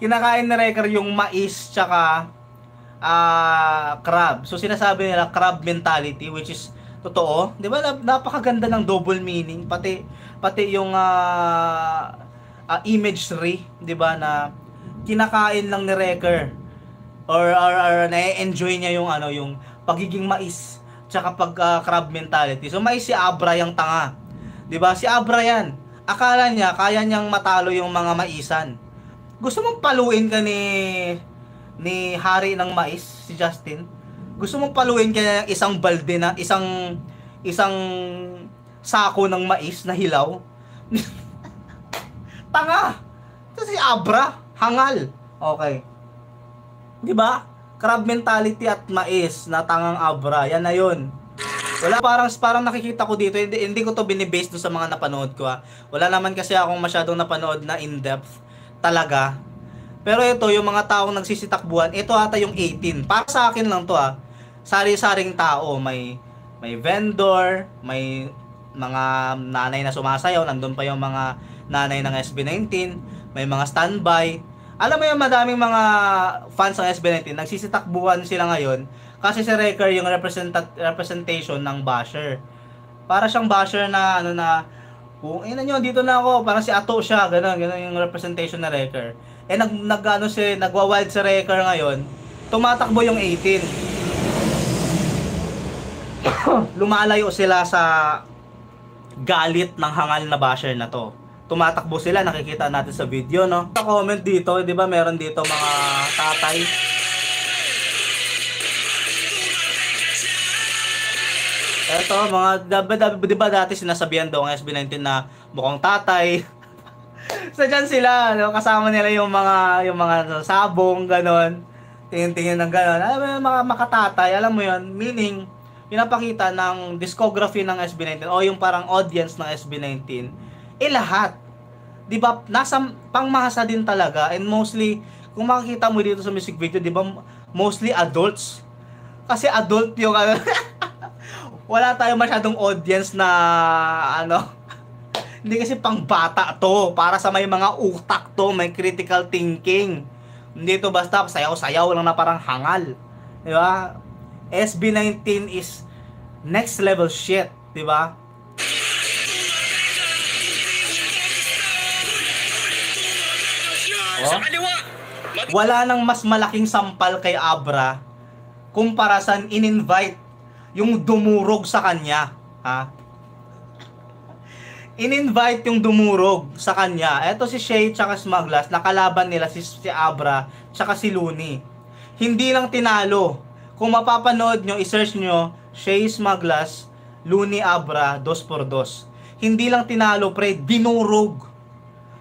kinakain ni Wrecker yung mais tsaka crab. So sinasabi nila crab mentality, which is totoo. 'Di ba? Napakaganda ng double meaning, pati yung imagery, 'di ba, na kinakain lang ni Wrecker or na-enjoy niya yung yung pagiging mais tsaka crab mentality. So mais si Abra yung tanga. 'Di ba? Si Abra yan. Akala niya kaya niyang matalo yung mga maisan. Gusto mong paluin ka ni Hari ng Mais, si Justin? Gusto mong paluin ka ng isang balde na isang sako ng mais na hilaw? Tanga. Ito si Abra, hangal. Okay. 'Di ba? Crab mentality at mais na tangang Abra, yan na 'yon. Wala, parang nakikita ko dito, hindi ko to binibase do sa mga napanood ko. Wala naman kasi akong masyadong napanood na in-depth talaga. Pero ito, yung mga taong nagsisitakbuhan, ito ata yung 18. Para sa akin lang to Sari-saring tao, may vendor, may mga nanay na sumasayaw, nandun pa yung mga nanay ng SB19, may mga standby. Alam mo yung madaming mga fans ng SB19, nagsisitakbuhan sila ngayon kasi si Wrecker yung representation ng basher. Para siyang basher na kung nyo, dito na ako, parang si Ato siya, ganun yung representation na Wrecker. Nagwa-wild si Wrecker ngayon, tumatakbo yung 18. Lumalayo sila sa galit ng hangal na basher na to. Tumatakbo sila, nakikita natin sa video, no? Sa comment dito, 'di ba, meron dito mga tatay. Eto, di ba dati sinasabihan daw ang SB19 na mukhang tatay. So dyan sila, no? Kasama nila yung mga sabong, ganon. Tingin-tingin ng ganon. Alam mo yung mga makatatay, alam mo yun, meaning, pinapakita ng discography ng SB19 o yung parang audience ng SB19, lahat. Di ba, nasa pangmasa din talaga, and mostly, kung makikita mo dito sa music video, di ba, mostly adults. Kasi adult yung wala tayong masyadong audience na hindi kasi pang bata to, para sa may mga utak to, may critical thinking. Hindi to basta sayaw-sayaw lang na parang hangal. Di ba? SB19 is next level shit, di ba? Oh? Wala nang mas malaking sampal kay Abra kumpara sa in-invite yung dumurog sa kanya, ha? In-invite yung dumurog sa kanya. Eto si Shay tsaka Smuglass, nakalaban nila si Abra tsaka si Looney. Hindi lang tinalo. Kung mapapanood nyo, i-search nyo Shay Smuglass, Looney Abra 2x2. Hindi lang tinalo, pre, dinurog.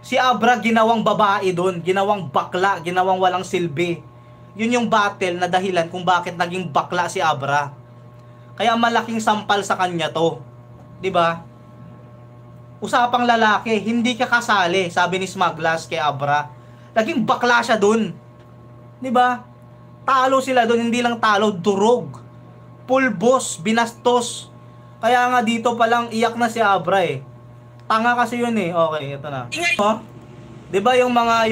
Si Abra ginawang babae doon, ginawang bakla, ginawang walang silbi. Yun yung battle na dahilan kung bakit naging bakla si Abra. Kaya malaking sampal sa kanya to. 'Di ba? Usapang lalaki, hindi ka kasali, sabi ni Smuglass kay Abra. Naging bakla siya doon. 'Di ba? Talo sila doon, hindi lang talo, durog. Pulbos, binastos. Kaya nga dito pa lang iyak na si Abra eh. Tanga kasi yun eh. Okay, ito na. Oh, 'di ba yung mga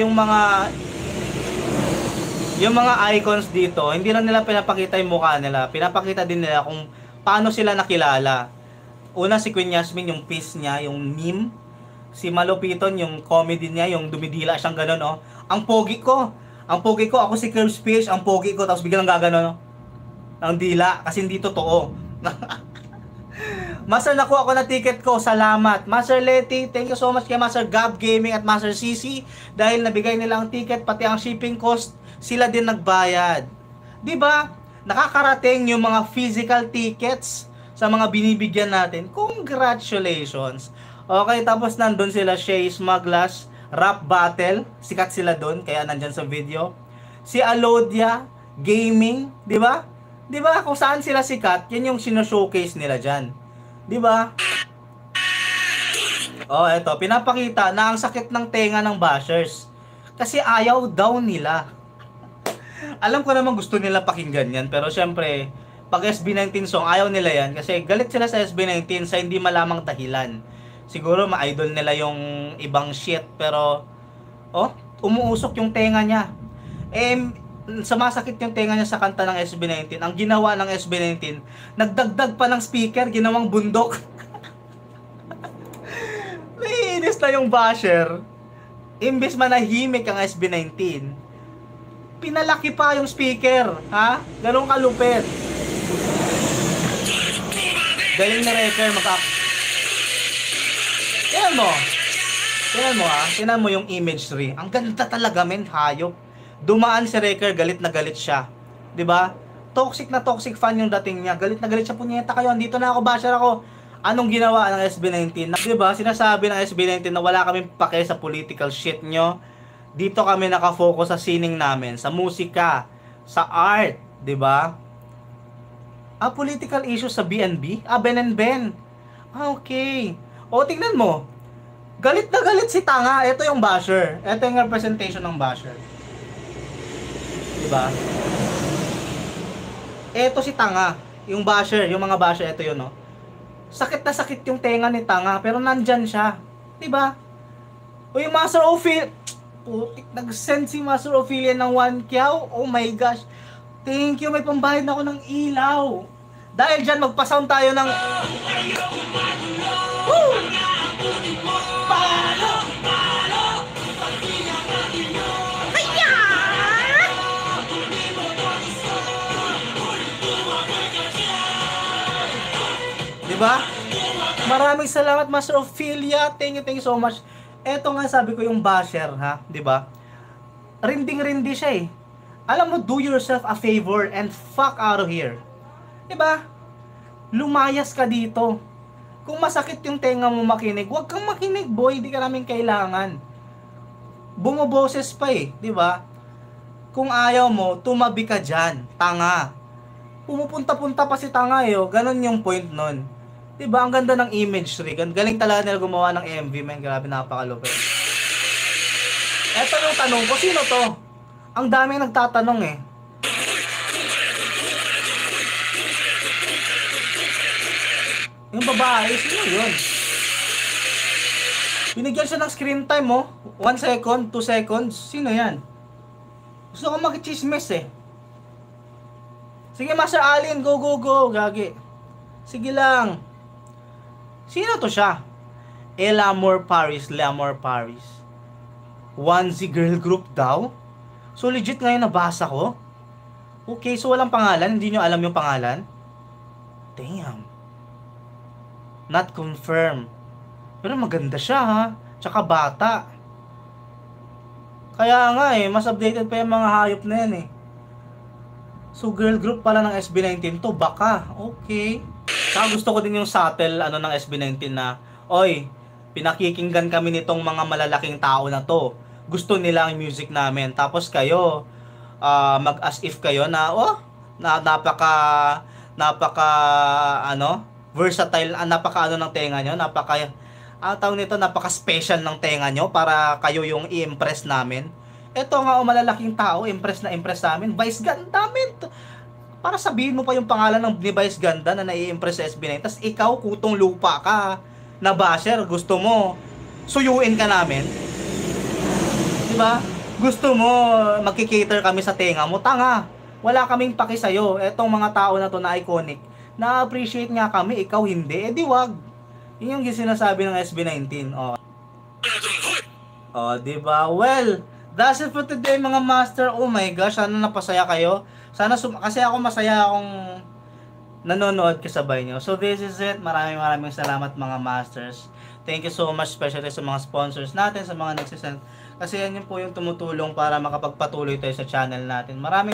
icons dito, hindi lang nila pinapakita yung mukha nila. Pinapakita din nila kung paano sila nakilala. Una si Queen Yasmin, yung piece niya, yung meme. Si Malupiton, yung comedy niya, yung dumidila siyang gano'n, oh. Ang pogi ko, ako si Curve Speech, ang pogi ko, tapos biglang gaganon, oh. Ang dila, kasi hindi totoo. Master, nakuha ko na ticket ko, salamat. Master Letty, thank you so much kay Master Gab Gaming at Master CC, dahil nabigay nila ang ticket, pati ang shipping cost, sila din nagbayad. Diba? Nakakarating yung mga physical tickets sa mga binibigyan natin. Congratulations. Okay, tapos nandun sila Shay Smuglass, rap battle, sikat sila doon, kaya nandyan sa video. Si Alodia Gaming, di ba? Di ba kung saan sila sikat, yan yung sino-showcase nila dyan. Di ba? Oh, eto, pinapakita na ang sakit ng tenga ng bashers. Kasi ayaw daw nila. Alam ko naman gusto nila pakinggan yan, pero syempre, pag SB19 song, ayaw nila yan kasi galit sila sa SB19 sa hindi malamang dahilan. Siguro ma-idol nila yung ibang shit, pero oh, umuusok yung tenga niya. Sumasakit yung tenga niya sa kanta ng SB19. Ang ginawa ng SB19, nagdagdag pa ng speaker, ginawang bundok. Naiinis na yung basher. Imbes manahimik ang SB19, pinalaki pa yung speaker, ha? Ganun kalupit. Galing na Wrecker Tingnan mo. Tingnan mo, ha? Tingnan mo yung imagery. Ang ganda talaga, men, hayop. Dumaan si Wrecker, galit na galit siya. 'Di ba? Toxic na toxic fan yung dating niya. Galit na galit siya, punyeta kayo. Andito na ako, basher ako. Anong ginawa ng SB19? 'Di ba? Sinasabi ng SB19 na wala kaming pake sa political shit nyo. Dito kami nakafocus sa sining namin, sa musika, sa art, 'di ba? Political issues sa BNB? Ben and Ben. Okay. O, tingnan mo. Galit na galit si Tanga. Ito yung basher. Ito yung representation ng basher. 'Di ba? Ito si Tanga, yung basher, yung mga basher, ito yun, no. Sakit na sakit yung tenga ni Tanga, pero nandyan siya. 'Di ba? O yung Master Ophelia, putik, nag-send si Master Ophelia ng 1 kyaw. Oh my gosh. Thank you, may pambayad na ako ng ilaw. Dahil dyan, magpa-sound tayo ng... Woo! Palo! Palo! Hiya! Diba? Maraming salamat, Master Ophelia. Thank you so much. Eto nga sabi ko yung basher, ha? Diba? Rinding-rindi siya eh. Alam mo, do yourself a favor and fuck out of here. Diba? Lumayas ka dito. Kung masakit yung tenga mo makinig, huwag kang makinig, boy. Hindi ka namin kailangan. Bumoboses pa eh. Diba? Kung ayaw mo, tumabi ka dyan. Tanga. Pumupunta-punta pa si Tanga eh. Ganon yung point nun. Diba? Ang ganda ng imagery. Galing talaga nila gumawa ng MV, man. Grabe, napakalupit. Eto yung tanong ko, sino to? Ang dami nagtatanong eh. Yung babae, sino yun? Binigyan siya ng screen time, oh. 1 second, 2 seconds. Sino yan? Gusto ko makichismis eh. Sige, Master Alin, go, go, go. Gagi. Sige lang. Sino to siya? L'Amour Paris, L'Amour Paris. Onesie girl group daw? So legit ngayon nabasa ko? Okay, so walang pangalan? Hindi nyo alam yung pangalan? Damn. Not confirmed. Pero maganda siya, ha? Tsaka bata. Kaya nga eh, mas updated pa yung mga hayop na yan eh. So girl group pala ng SB19 to, baka. Okay. Saka gusto ko din yung subtle ng SB19 na, oy, pinakikinggan kami nitong mga malalaking tao na to. Gusto nila ang music namin. Tapos kayo, mag as if kayo na, versatile, napaka ng tenga nyo, napaka special ng tenga nyo para kayo yung i-impress namin. Ito nga malalaking tao, impress na impress namin. Vice Ganda, men. Para sabihin mo pa yung pangalan ng ni Vice Ganda na nai-impress sa SB9. Tapos ikaw, kutong lupa ka, na basher, gusto mo, suyuin ka namin. Diba? Gusto mo, magkikater kami sa tenga mo. Tanga, wala kaming paki sa'yo. Etong mga tao na to na iconic, na-appreciate nga kami, ikaw hindi. Eh di wag. Yun yung sinasabi ng SB19. Diba? Well, that's it for today mga master. Oh my gosh, sana napasaya kayo. Sana kasi ako masaya akong nanonood kasabay nyo. So this is it. Maraming salamat mga masters. Thank you so much, especially sa mga sponsors natin, sa mga nagsisend. Kasi yan yun po yung tumutulong para makapagpatuloy tayo sa channel natin. Maraming